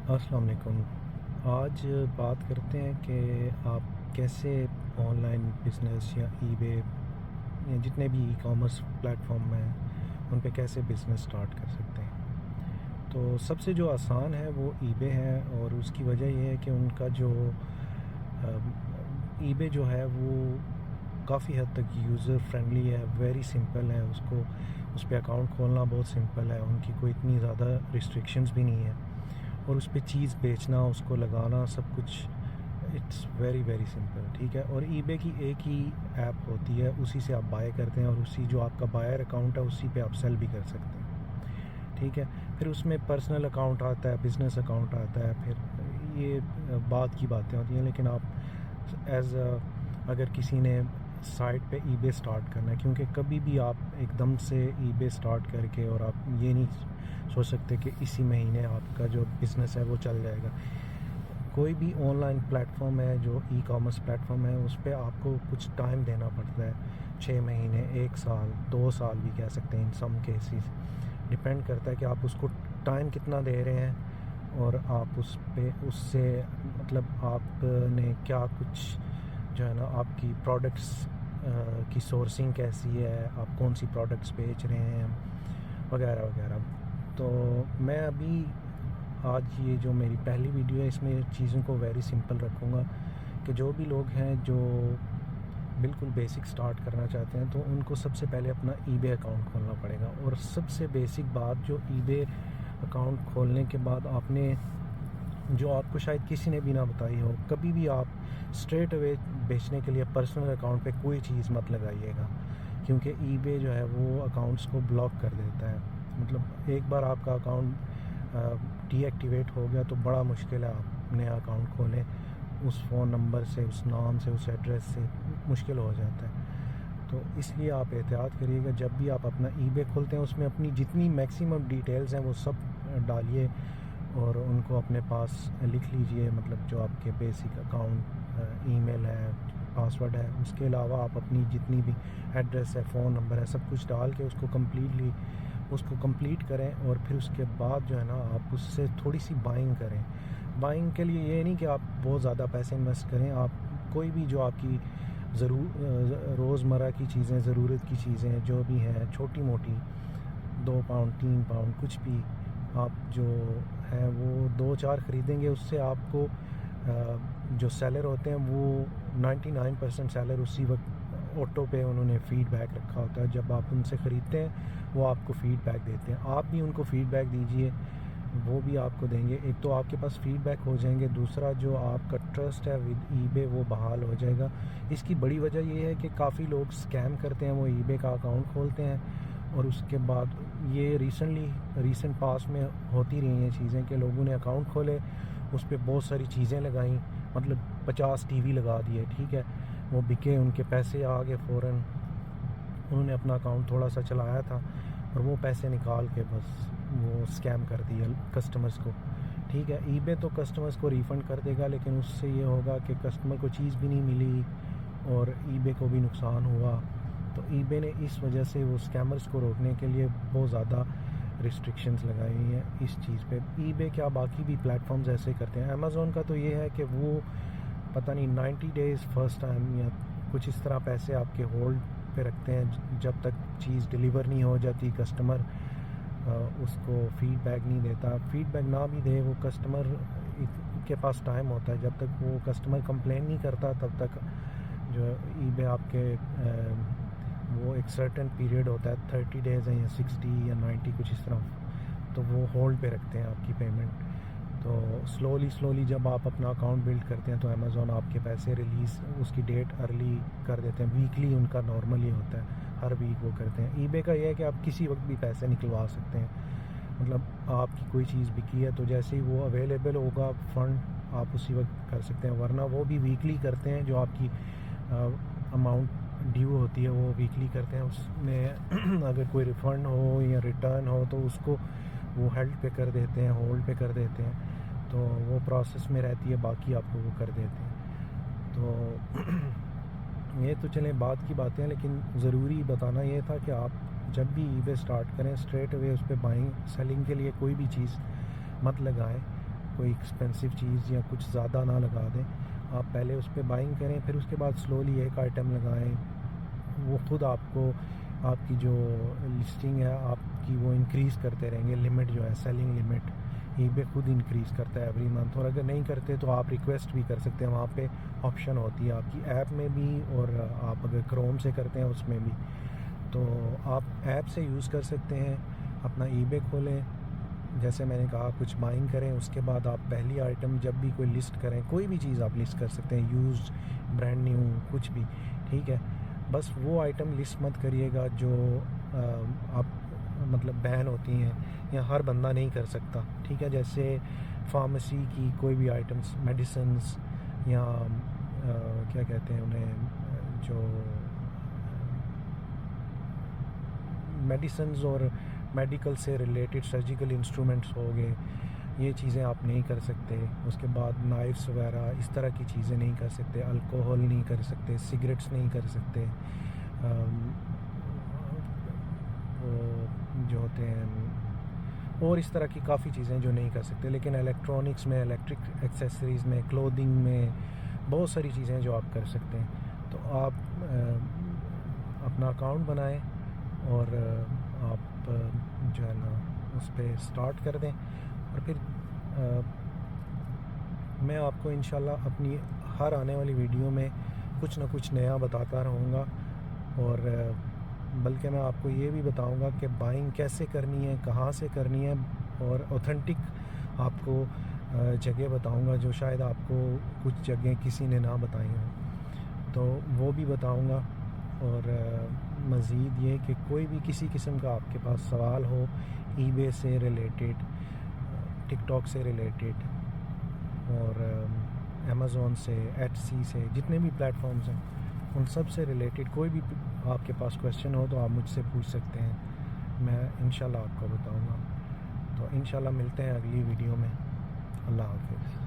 السلام علیکم۔ آج بات کرتے ہیں کہ آپ کیسے آن لائن بزنس یا ای بے یا جتنے بھی ای کامرس پلیٹ فارم ہیں ان پہ کیسے بزنس سٹارٹ کر سکتے ہیں۔ تو سب سے جو آسان ہے وہ ای بے ہے، اور اس کی وجہ یہ ہے کہ ان کا جو ای بے جو ہے وہ کافی حد تک یوزر فرینڈلی ہے، ویری سمپل ہے، اس پہ اکاؤنٹ کھولنا بہت سمپل ہے، ان کی کوئی اتنی زیادہ ریسٹرکشنز بھی نہیں ہے، اور اس پہ چیز بیچنا، اس کو لگانا، سب کچھ اٹس ویری ویری سمپل، ٹھیک ہے۔ اور ای بے کی ایک ہی ایپ ہوتی ہے، اسی سے آپ بائی کرتے ہیں، اور اسی جو آپ کا بائر اکاؤنٹ ہے اسی پہ آپ سیل بھی کر سکتے ہیں، ٹھیک ہے۔ پھر اس میں پرسنل اکاؤنٹ آتا ہے، بزنس اکاؤنٹ آتا ہے، پھر یہ بعد کی باتیں ہوتی ہیں، لیکن آپ اگر کسی نے سائٹ پہ ای بے سٹارٹ کرنا ہے، کیونکہ کبھی بھی آپ ایک دم سے ای بے سٹارٹ کر کے اور آپ یہ نہیں سوچ سکتے کہ اسی مہینے آپ کا جو بزنس ہے وہ چل جائے گا۔ کوئی بھی آن لائن پلیٹ فارم ہے، جو ای کامرس پلیٹ فارم ہے، اس پہ آپ کو کچھ ٹائم دینا پڑتا ہے، 6 مہینے، 1 سال، 2 سال بھی کہہ سکتے ہیں ان سم کیسز، ڈپینڈ کرتا ہے کہ آپ اس کو ٹائم کتنا دے رہے ہیں، اور آپ اس سے مطلب آپ نے کیا کچھ جو ہے نا، آپ کی پروڈکٹس کی سورسنگ کیسی ہے، آپ کون سی پروڈکٹس بیچ رہے ہیں وغیرہ وغیرہ۔ تو میں ابھی آج یہ جو میری پہلی ویڈیو ہے، اس میں چیزوں کو ویری سمپل رکھوں گا کہ جو بھی لوگ ہیں جو بالکل بیسک سٹارٹ کرنا چاہتے ہیں تو ان کو سب سے پہلے اپنا ای بے اکاؤنٹ کھولنا پڑے گا، اور سب سے بیسک بات جو ای بے اکاؤنٹ کھولنے کے بعد آپ نے جو آپ کو شاید کسی نے بھی نہ بتائی ہو، کبھی بھی آپ اسٹریٹ اوے بیچنے کے لیے پرسنل اکاؤنٹ پہ کوئی چیز مت لگائیے گا، کیونکہ ای بے جو ہے وہ اکاؤنٹس کو بلاک کر دیتا ہے۔ مطلب ایک بار آپ کا اکاؤنٹ ڈی ایکٹیویٹ ہو گیا تو بڑا مشکل ہے آپ نیا اکاؤنٹ کھولیں، اس فون نمبر سے، اس نام سے، اس ایڈریس سے مشکل ہو جاتا ہے۔ تو اس لیے آپ احتیاط کریے گا، جب بھی آپ اپنا ای بے کھولتے ہیں اس میں اپنی جتنی میکسیمم ڈیٹیلز ہیں وہ سب ڈالیے، اور ان کو اپنے پاس لکھ لیجئے، مطلب جو آپ کے بیسک اکاؤنٹ، ای میل ہے، پاسورڈ ہے، اس کے علاوہ آپ اپنی جتنی بھی ایڈریس ہے، فون نمبر ہے، سب کچھ ڈال کے اس کو کمپلیٹ کریں، اور پھر اس کے بعد جو ہے نا آپ اس سے تھوڑی سی بائنگ کریں۔ بائنگ کے لیے یہ نہیں کہ آپ بہت زیادہ پیسے انویسٹ کریں، آپ کوئی بھی جو آپ کی روزمرہ کی چیزیں، ضرورت کی چیزیں جو بھی ہیں، چھوٹی موٹی، 2 پاؤنڈ 3 پاؤنڈ کچھ بھی آپ جو ہے وہ 2-4 خریدیں گے، اس سے آپ کو جو سیلر ہوتے ہیں وہ 99% سیلر اسی وقت آٹو پہ انہوں نے فیڈ بیک رکھا ہوتا ہے، جب آپ ان سے خریدتے ہیں وہ آپ کو فیڈ بیک دیتے ہیں، آپ بھی ان کو فیڈ بیک دیجئے، وہ بھی آپ کو دیں گے۔ ایک تو آپ کے پاس فیڈ بیک ہو جائیں گے، دوسرا جو آپ کا ٹرسٹ ہے ود ای بے وہ بحال ہو جائے گا۔ اس کی بڑی وجہ یہ ہے کہ کافی لوگ سکیم کرتے ہیں، وہ ای بے کا اکاؤنٹ کھولتے ہیں، اور اس کے بعد یہ ریسنٹ پاس میں ہوتی رہی ہیں چیزیں کہ لوگوں نے اکاؤنٹ کھولے، اس پہ بہت ساری چیزیں لگائیں، مطلب 50 ٹی وی لگا دیے، ٹھیک ہے، وہ بکے، ان کے پیسے آ گئے فوراً، انہوں نے اپنا اکاؤنٹ تھوڑا سا چلایا تھا اور وہ پیسے نکال کے بس وہ سکیم کر دیا کسٹمرز کو، ٹھیک ہے۔ ای بے تو کسٹمرز کو ریفنڈ کر دے گا، لیکن اس سے یہ ہوگا کہ کسٹمر کو چیز بھی نہیں ملی اور ای بے کو بھی نقصان ہوا۔ تو ای بے نے اس وجہ سے وہ سکیمرز کو روکنے کے لیے بہت زیادہ ریسٹرکشنز لگائی ہوئی ہیں اس چیز پہ۔ ای بے کیا باقی بھی پلیٹ فارمز ایسے کرتے ہیں۔ امیزون کا تو یہ ہے کہ وہ پتہ نہیں 90 ڈیز فرسٹ ٹائم یا کچھ اس طرح پیسے آپ کے ہولڈ پہ رکھتے ہیں، جب تک چیز ڈیلیور نہیں ہو جاتی کسٹمر اس کو فیڈ بیک نہیں دیتا۔ فیڈ بیک نہ بھی دے، وہ کسٹمر کے پاس ٹائم ہوتا ہے، جب تک وہ کسٹمر کمپلین نہیں کرتا تب تک جو ای بے آپ کے وہ ایک سرٹن پیریڈ ہوتا ہے، 30 ڈیز ہیں یا 60 یا 90 کچھ اس طرح، تو وہ ہولڈ پہ رکھتے ہیں آپ کی پیمنٹ۔ تو سلولی جب آپ اپنا اکاؤنٹ بلڈ کرتے ہیں تو امیزون آپ کے پیسے ریلیز، اس کی ڈیٹ ارلی کر دیتے ہیں، ویکلی ان کا نارملی ہوتا ہے، ہر ویک وہ کرتے ہیں۔ ای بے کا یہ ہے کہ آپ کسی وقت بھی پیسے نکلوا سکتے ہیں، مطلب آپ کی کوئی چیز بکی ہے تو جیسے ہی وہ اویلیبل ہوگا فنڈ آپ اسی وقت کر سکتے ہیں، ورنہ وہ بھی ویکلی کرتے ہیں، جو آپ کی اماؤنٹ ڈیو ہوتی ہے وہ ویکلی کرتے ہیں، اس میں اگر کوئی ریفنڈ ہو یا ریٹرن ہو تو اس کو وہ ہیلڈ پہ کر دیتے ہیں، ہولڈ پہ کر دیتے ہیں، تو وہ پروسیس میں رہتی ہے، باقی آپ کو وہ کر دیتے ہیں۔ تو یہ تو چلیں بعد کی باتیں ہیں، لیکن ضروری بتانا یہ تھا کہ آپ جب بھی ای بے سٹارٹ کریں اسٹریٹ اوے اس پہ بائنگ سیلنگ کے لیے کوئی بھی چیز مت لگائیں، کوئی ایکسپینسو چیز یا کچھ زیادہ نہ لگا دیں. آپ پہلے اس پہ بائنگ کریں, پھر اس کے بعد سلولی ایک آئٹم لگائیں. وہ خود آپ کو آپ کی جو لسٹنگ ہے آپ کی وہ انکریز کرتے رہیں گے. لمٹ جو ہے سیلنگ لمٹ ای بے خود انکریز کرتا ہے ایوری منتھ. اور اگر نہیں کرتے تو آپ ریکویسٹ بھی کر سکتے ہیں, وہاں پہ آپشن ہوتی ہے آپ کی ایپ میں بھی, اور آپ اگر کروم سے کرتے ہیں اس میں بھی. تو آپ ایپ سے یوز کر سکتے ہیں. اپنا ای بے کھولیں, جیسے میں نے کہا کچھ بائنگ کریں, اس کے بعد آپ پہلی آئٹم جب بھی کوئی لسٹ کریں, کوئی بھی چیز آپ لسٹ کر سکتے ہیں, یوزڈ, برانڈ نیو, کچھ بھی, ٹھیک ہے. بس وہ آئٹم لسٹ مت کریے گا جو آپ مطلب بین ہوتی ہیں یا ہر بندہ نہیں کر سکتا, ٹھیک ہے. جیسے فارمیسی کی کوئی بھی آئٹمس, میڈیسنس, یا کیا کہتے ہیں انہیں, جو میڈیسنز اور میڈیکل سے ریلیٹڈ سرجیکل انسٹرومنٹس ہو گئے, یہ چیزیں آپ نہیں کر سکتے. اس کے بعد نائفس وغیرہ اس طرح کی چیزیں نہیں کر سکتے. الکوہل نہیں کر سکتے, سگریٹس نہیں کر سکتے, وہ جو ہوتے ہیں, اور اس طرح کی کافی چیزیں جو نہیں کر سکتے. لیکن الیکٹرانکس میں, الیکٹرک ایکسیسریز میں, کلودنگ میں بہت ساری چیزیں جو آپ کر سکتے ہیں. تو آپ اپنا اکاؤنٹ بنائیں اور آپ جو ہے نا اس پہ سٹارٹ کر دیں. اور پھر میں آپ کو انشاءاللہ اپنی ہر آنے والی ویڈیو میں کچھ نہ کچھ نیا بتاتا رہوں گا. اور بلکہ میں آپ کو یہ بھی بتاؤں گا کہ بائنگ کیسے کرنی ہے, کہاں سے کرنی ہے, اور اوتھینٹک آپ کو جگہ بتاؤں گا جو شاید آپ کو کچھ جگہیں کسی نے نہ بتائی ہوں, تو وہ بھی بتاؤں گا. اور مزید یہ کہ کوئی بھی کسی قسم کا آپ کے پاس سوال ہو ای بے سے ریلیٹڈ, ٹک ٹاک سے ریلیٹڈ, اور امیزون سے, ایٹ سی سے, جتنے بھی پلیٹ فارمز ہیں ان سب سے ریلیٹڈ کوئی بھی آپ کے پاس کویشچن ہو تو آپ مجھ سے پوچھ سکتے ہیں. میں انشاءاللہ آپ کو بتاؤں گا. تو انشاءاللہ ملتے ہیں اگلی ویڈیو میں. اللہ حافظ.